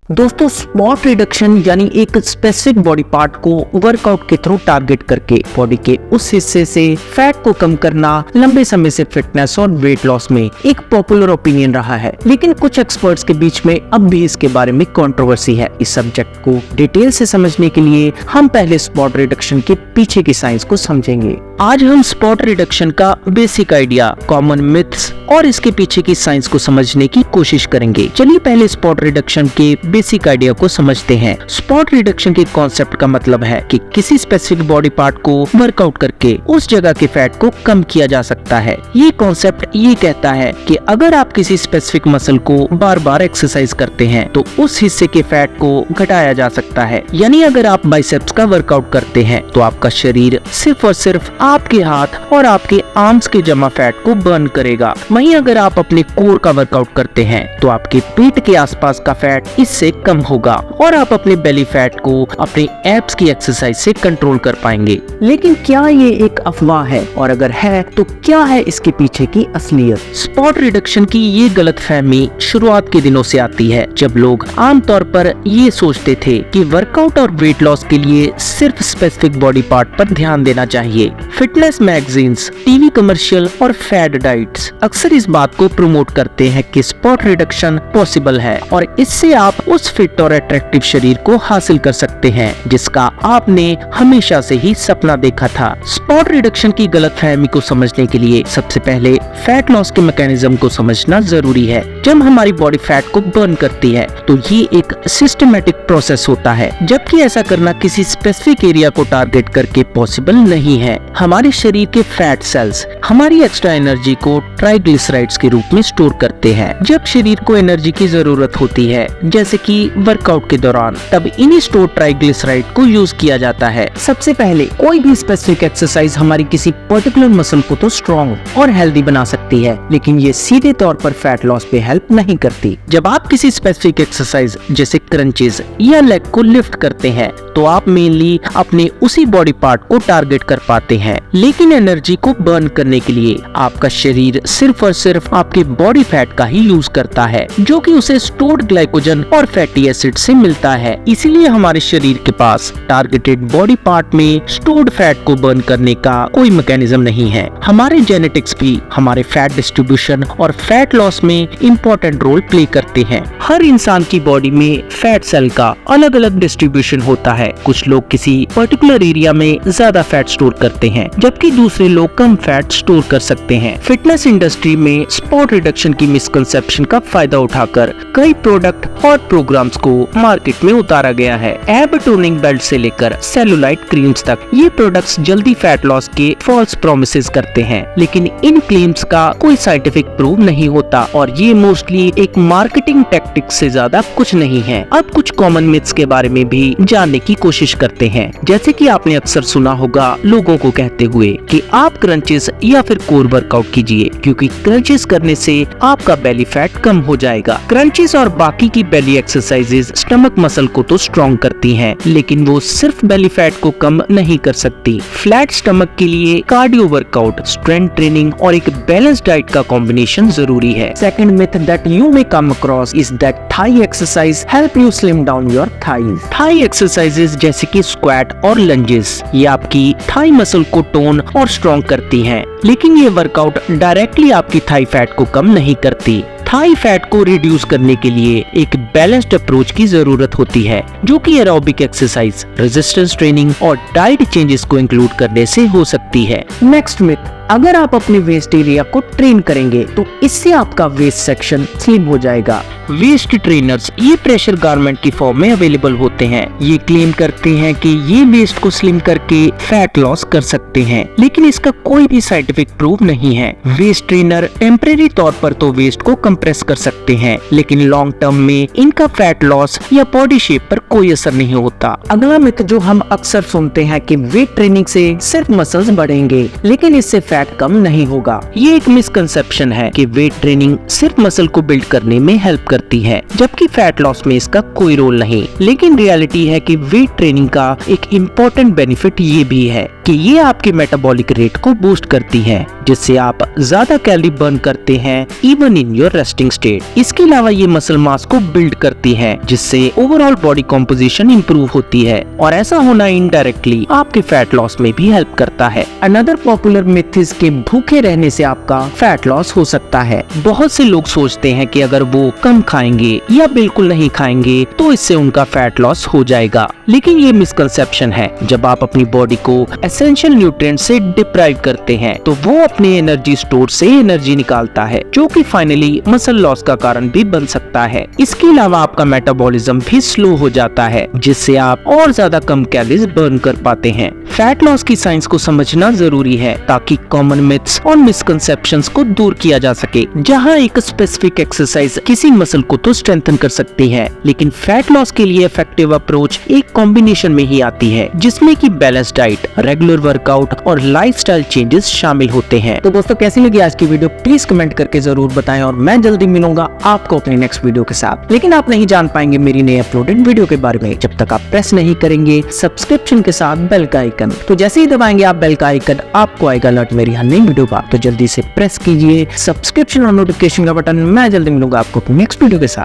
दोस्तों, spot reduction यानी एक स्पेसिफिक बॉडी पार्ट को वर्कआउट के थ्रू टारगेट करके बॉडी के उस हिस्से से फैट को कम करना लंबे समय से फिटनेस और वेट लॉस में एक पॉपुलर ओपिनियन रहा है। लेकिन कुछ एक्सपर्ट्स के बीच में अब भी इसके बारे में कंट्रोवर्सी है। इस सब्जेक्ट को डिटेल से समझने के लिए हम पहले स्पॉट रिडक्शन के पीछे की साइंस को समझेंगे। आज हम स्पॉट रिडक्शन का बेसिक आइडिया, कॉमन मिथ्स और इसके पीछे की साइंस को समझने की कोशिश करेंगे। चलिए पहले स्पॉट रिडक्शन के बेसिक आइडिया को समझते हैं। स्पॉट रिडक्शन के कॉन्सेप्ट का मतलब है कि किसी स्पेसिफिक बॉडी पार्ट को वर्कआउट करके उस जगह के फैट को कम किया जा सकता है। ये कॉन्सेप्ट ये कहता है कि अगर आप किसी स्पेसिफिक मसल को बार बार एक्सरसाइज करते हैं तो उस हिस्से के फैट को घटाया जा सकता है। यानी अगर आप बाइसेप्स का वर्कआउट करते हैं तो आपका शरीर सिर्फ और सिर्फ आपके हाथ और आपके आर्म्स के जमा फैट को बर्न करेगा। वहीं अगर आप अपने कोर का वर्कआउट करते हैं तो आपके पेट के आसपास का फैट इससे कम होगा और आप अपने बेली फैट को अपने एब्स की एक्सरसाइज से कंट्रोल कर पाएंगे। लेकिन क्या ये एक अफवाह है, और अगर है तो क्या है इसके पीछे की असलियत? स्पॉट रिडक्शन की ये गलतफहमी शुरुआत के दिनों से आती है, जब लोग आमतौर पर ये सोचते थे कि वर्कआउट और वेट लॉस के लिए सिर्फ स्पेसिफिक बॉडी पार्ट पर ध्यान देना चाहिए। फिटनेस मैगजीन्स, टीवी कमर्शियल और फैट डाइट्स अक्सर इस बात को प्रमोट करते हैं कि स्पॉट रिडक्शन पॉसिबल है और इससे आप उस फिट और अट्रैक्टिव शरीर को हासिल कर सकते हैं जिसका आपने हमेशा से ही सपना देखा था। स्पॉट रिडक्शन की गलतफहमी को समझने के लिए सबसे पहले फैट लॉस के मैकेनिज्म को समझना जरूरी है। जब हमारी बॉडी फैट को बर्न करती है तो ये एक सिस्टमैटिक प्रोसेस होता है, जबकि ऐसा करना किसी स्पेसिफिक एरिया को टारगेट करके पॉसिबल नहीं है। हमारे शरीर के फैट सेल्स हमारी एक्स्ट्रा एनर्जी को ट्राइग्लिसराइड्स के रूप में स्टोर करते हैं। जब शरीर को एनर्जी की जरूरत होती है, जैसे कि वर्कआउट के दौरान, तब इन्हीं स्टोर ट्राइग्लिसराइड को यूज किया जाता है। सबसे पहले कोई भी स्पेसिफिक एक्सरसाइज हमारी किसी पर्टिकुलर मसल को तो स्ट्रॉन्ग और हेल्दी बना सकती है, लेकिन ये सीधे तौर पर फैट लॉस पे हेल्प नहीं करती। जब आप किसी स्पेसिफिक एक्सरसाइज जैसे क्रंचेस या लेग को लिफ्ट करते हैं तो आप मेनली अपने उसी बॉडी पार्ट को टारगेट कर पाते हैं, लेकिन एनर्जी को बर्न करने के लिए आपका शरीर सिर्फ और सिर्फ आपके बॉडी फैट का ही यूज करता है, जो कि उसे स्टोर्ड ग्लाइकोजन और फैटी एसिड से मिलता है। इसीलिए हमारे शरीर के पास टारगेटेड बॉडी पार्ट में स्टोर्ड फैट को बर्न करने का कोई मैकेनिज्म नहीं है। हमारे जेनेटिक्स भी हमारे फैट डिस्ट्रीब्यूशन और फैट लॉस में इम्पोर्टेंट रोल प्ले करते हैं। हर इंसान की बॉडी में फैट सेल का अलग अलग डिस्ट्रीब्यूशन होता है। कुछ लोग किसी पर्टिकुलर एरिया में ज्यादा फैट स्टोर करते हैं, जबकि दूसरे लोग कम फैट स्टोर कर सकते हैं। फिटनेस इंडस्ट्री में स्पॉट रिडक्शन की मिसकंसेप्शन का फायदा उठाकर कई प्रोडक्ट और प्रोग्राम्स को मार्केट में उतारा गया है। एब टोनिंग बेल्ट से लेकर सेलुलाइट क्रीम्स तक ये प्रोडक्ट्स जल्दी फैट लॉस के फॉल्स प्रोमिसेस करते हैं, लेकिन इन क्लेम्स का कोई साइंटिफिक प्रूफ नहीं होता और ये मोस्टली एक मार्केटिंग टैक्टिक से ज्यादा कुछ नहीं है। अब कुछ कॉमन मिथ्स के बारे में भी जानने की कोशिश करते हैं। जैसे कि आपने अक्सर सुना होगा लोगों को कहते हुए कि आप क्रंचेस या फिर कोर वर्कआउट कीजिए, क्योंकि क्रंचेस करने से आपका बेली फैट कम हो जाएगा। क्रंचेस और बाकी की बेली एक्सरसाइजेज स्टमक मसल को तो स्ट्रॉन्ग करती हैं, लेकिन वो सिर्फ बेली फैट को कम नहीं कर सकती। फ्लैट स्टमक के लिए कार्डियो वर्कआउट, स्ट्रेंथ ट्रेनिंग और एक बैलेंस्ड डाइट का कॉम्बिनेशन जरूरी है। Second myth that you may come across is that thigh exercise help you slim down your thighs. Thigh exercises जैसे कि स्क्वाट और लंजेस ये आपकी थाई मसल को टोन और स्ट्रॉन्ग करती हैं, लेकिन ये वर्कआउट डायरेक्टली आपकी थाई फैट को कम नहीं करती। थाई फैट को रिड्यूस करने के लिए एक बैलेंस्ड अप्रोच की जरूरत होती है, जो कि एरोबिक एक्सरसाइज, रेजिस्टेंस ट्रेनिंग और डाइट चेंजेस को इंक्लूड करने से हो सकती है। नेक्स्ट मिथ, अगर आप अपने वेस्ट एरिया को ट्रेन करेंगे तो इससे आपका वेस्ट सेक्शन स्लिम हो जाएगा। वेस्ट ट्रेनर्स ये प्रेशर गारमेंट की फॉर्म में अवेलेबल होते हैं। ये क्लेम करते हैं कि ये वेस्ट को स्लिम करके फैट लॉस कर सकते हैं, लेकिन इसका कोई भी साइंटिफिक प्रूफ नहीं है। वेस्ट ट्रेनर टेम्परेरी तौर पर तो वेस्ट को कंप्रेस कर सकते हैं, लेकिन लॉन्ग टर्म में इनका फैट लॉस या बॉडी शेप पर कोई असर नहीं होता। अगला मिथ जो हम अक्सर सुनते हैं कि वेट ट्रेनिंग से सिर्फ मसल्स बढ़ेंगे, लेकिन इससे फैट कम नहीं होगा। ये एक मिसकंसेप्शन है कि वेट ट्रेनिंग सिर्फ मसल को बिल्ड करने में हेल्प करती करती है, जबकि फैट लॉस में इसका कोई रोल नहीं। लेकिन रियलिटी है कि वेट ट्रेनिंग का एक इम्पोर्टेंट बेनिफिट ये भी है कि ये आपके मेटाबॉलिक रेट को बूस्ट करती है, जिससे आप ज्यादा कैलोरी बर्न करते हैं even in your resting state. इसके अलावा ये मसल मास को बिल्ड करती है, जिससे ओवरऑल बॉडी कॉम्पोजिशन इंप्रूव होती है, और ऐसा होना इनडायरेक्टली आपके फैट लॉस में भी हेल्प करता है। अनदर पॉपुलर मिथ इज कि भूखे रहने से आपका फैट लॉस हो सकता है। बहुत से लोग सोचते हैं कि अगर वो कम खाएंगे या बिल्कुल नहीं खाएंगे तो इससे उनका फैट लॉस हो जाएगा, लेकिन ये मिसकंसेप्शन है। जब आप अपनी बॉडी को एसेंशियल न्यूट्रिएंट से डिप्राइव करते हैं तो वो अपने एनर्जी स्टोर से एनर्जी निकालता है, जो कि फाइनली मसल लॉस का कारण भी बन सकता है। इसके अलावा आपका मेटाबॉलिज्म भी स्लो हो जाता है, जिससे आप और ज्यादा कम कैलोरीज बर्न कर पाते हैं। फैट लॉस की साइंस को समझना जरूरी है ताकि कॉमन मिथ्स और मिसकंसेप्शंस को दूर किया जा सके। जहां एक स्पेसिफिक एक्सरसाइज किसी मसल को तो स्ट्रेंथन कर सकती है, लेकिन फैट लॉस के लिए इफेक्टिव अप्रोच एक कॉम्बिनेशन में ही आती है, जिसमें कि बैलेंस डाइट, रेगुलर वर्कआउट और लाइफस्टाइल चेंजेस शामिल होते हैं। तो दोस्तों, कैसी लगी आज की वीडियो प्लीज कमेंट करके जरूर बताएं, और मैं जल्दी मिलूंगा आपको अपने नेक्स्ट वीडियो के साथ। लेकिन आप नहीं जान पाएंगे मेरी नई अपलोडेड वीडियो के बारे में जब तक आप प्रेस नहीं करेंगे सब्सक्रिप्शन के साथ बेल का आइकन। तो जैसे ही दबाएंगे आप बेल का आइकन, आपको आएगा अलर्ट मेरी हर नई वीडियो का। तो जल्दी से प्रेस कीजिए सब्सक्रिप्शन और नोटिफिकेशन का बटन। मैं जल्दी मिलूंगा आपको अपनी नेक्स्ट वीडियो के साथ।